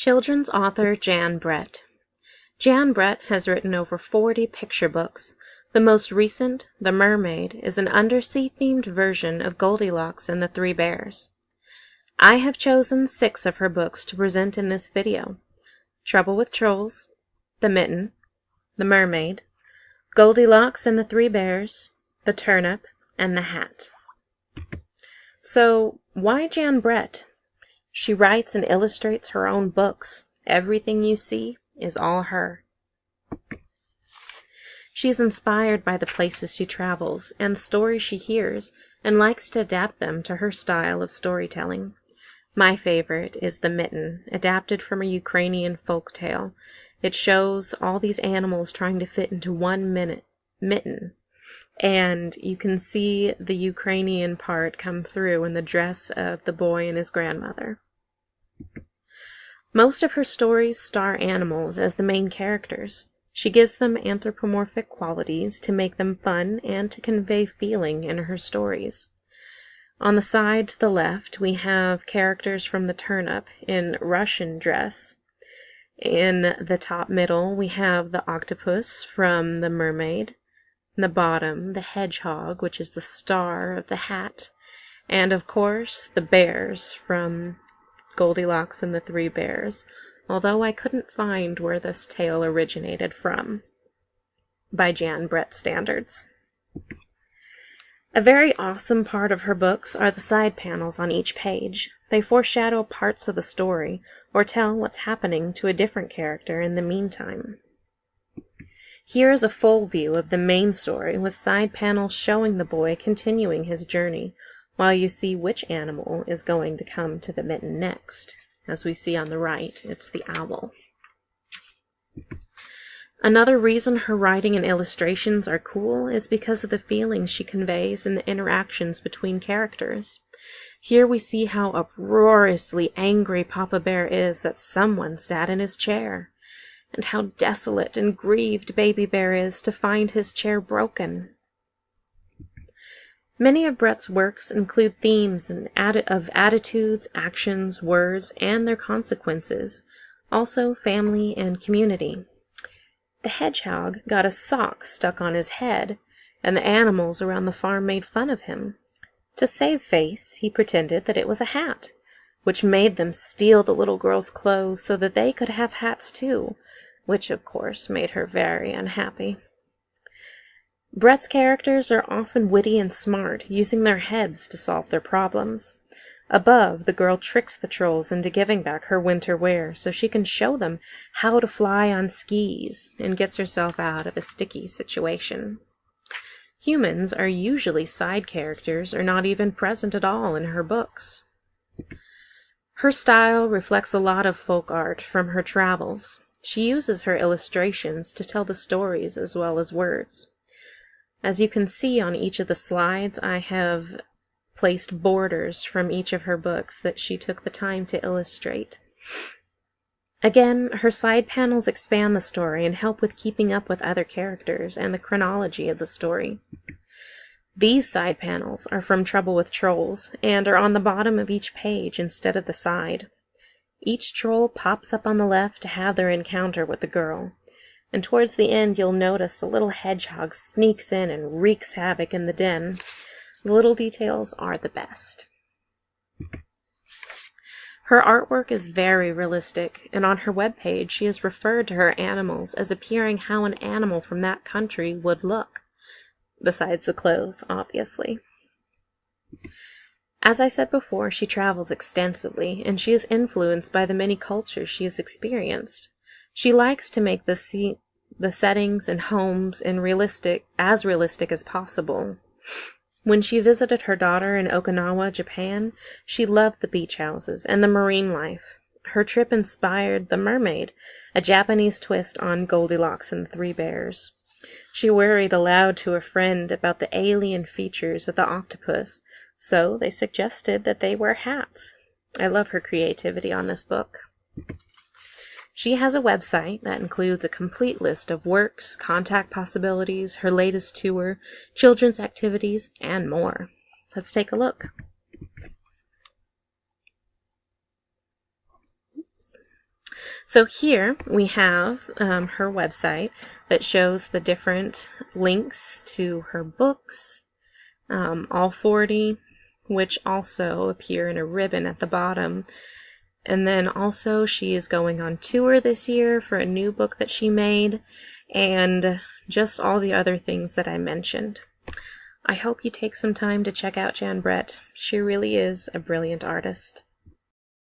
Children's author Jan Brett. Jan Brett has written over 40 picture books. The most recent, The Mermaid, is an undersea-themed version of Goldilocks and the Three Bears. I have chosen 6 of her books to present in this video. Trouble with Trolls, The Mitten, The Mermaid, Goldilocks and the Three Bears, The Turnip, and The Hat. So, why Jan Brett? She writes and illustrates her own books. Everything you see is all her. She is inspired by the places she travels and the stories she hears, and likes to adapt them to her style of storytelling. My favorite is The Mitten, adapted from a Ukrainian folk tale. It shows all these animals trying to fit into one mitten, and you can see the Ukrainian part come through in the dress of the boy and his grandmother. Most of her stories star animals as the main characters. She gives them anthropomorphic qualities to make them fun and to convey feeling in her stories. On the side to the left, we have characters from The Turnip in Russian dress. In the top middle, we have the octopus from The Mermaid. In the bottom, the hedgehog, which is the star of The Hat. And, of course, the bears from Goldilocks and the Three Bears, although I couldn't find where this tale originated from, by Jan Brett standards. A very awesome part of her books are the side panels on each page. They foreshadow parts of the story, or tell what's happening to a different character in the meantime. Here is a full view of the main story, with side panels showing the boy continuing his journey, while you see which animal is going to come to the mitten next. As we see on the right, it's the owl. Another reason her writing and illustrations are cool is because of the feelings she conveys and the interactions between characters. Here we see how uproariously angry Papa Bear is that someone sat in his chair, and how desolate and grieved Baby Bear is to find his chair broken. Many of Brett's works include themes of attitudes, actions, words, and their consequences, also family and community. The hedgehog got a sock stuck on his head, and the animals around the farm made fun of him. To save face, he pretended that it was a hat, which made them steal the little girl's clothes so that they could have hats too, which of course made her very unhappy. Brett's characters are often witty and smart, using their heads to solve their problems. Above, the girl tricks the trolls into giving back her winter wear so she can show them how to fly on skis, and gets herself out of a sticky situation. Humans are usually side characters or not even present at all in her books. Her style reflects a lot of folk art from her travels. She uses her illustrations to tell the stories as well as words. As you can see on each of the slides, I have placed borders from each of her books that she took the time to illustrate. Again, her side panels expand the story and help with keeping up with other characters and the chronology of the story. These side panels are from Trouble with Trolls and are on the bottom of each page instead of the side. Each troll pops up on the left to have their encounter with the girl. And towards the end, you'll notice a little hedgehog sneaks in and wreaks havoc in the den. The little details are the best. Her artwork is very realistic, and on her webpage, she has referred to her animals as appearing how an animal from that country would look. Besides the clothes, obviously. As I said before, she travels extensively, and she is influenced by the many cultures she has experienced. She likes to make the settings and homes as realistic as possible. When she visited her daughter in Okinawa, Japan, she loved the beach houses and the marine life. Her trip inspired The Mermaid, a Japanese twist on Goldilocks and the Three Bears. She worried aloud to a friend about the alien features of the octopus, so they suggested that they wear hats. I love her creativity on this book. She has a website that includes a complete list of works, contact possibilities, her latest tour, children's activities, and more. Let's take a look. Oops. So here we have her website that shows the different links to her books, all 40, which also appear in a ribbon at the bottom. And then also she is going on tour this year for a new book that she made, and just all the other things that I mentioned. I hope you take some time to check out Jan Brett. She really is a brilliant artist.